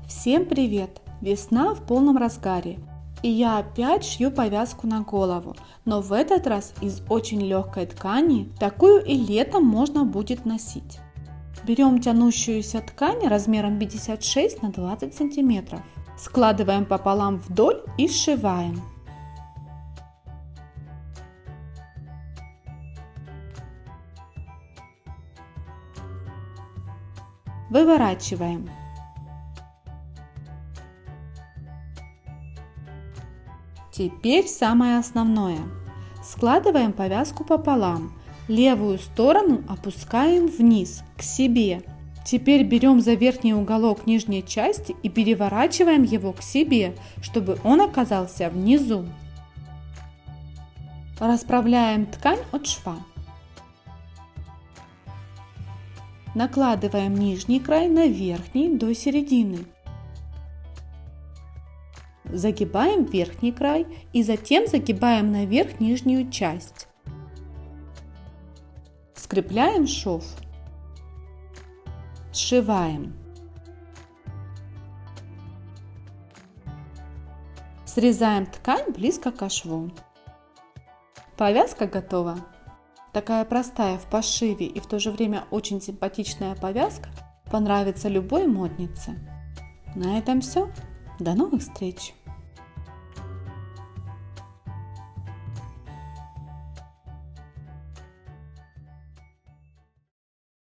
Всем привет! Весна в полном разгаре, и я опять шью повязку на голову, но в этот раз из очень легкой ткани, такую и летом можно будет носить. Берем тянущуюся ткань размером 56 на 20 сантиметров, складываем пополам вдоль и сшиваем. Выворачиваем. Теперь самое основное. Складываем повязку пополам. Левую сторону опускаем вниз, к себе. Теперь берем за верхний уголок нижней части и переворачиваем его к себе, чтобы он оказался внизу. Расправляем ткань от шва. Накладываем нижний край на верхний до середины. Загибаем верхний край и затем загибаем наверх нижнюю часть. Скрепляем шов. Сшиваем. Срезаем ткань близко к шву. Повязка готова. Такая простая в пошиве и в то же время очень симпатичная повязка понравится любой моднице. На этом все. До новых встреч!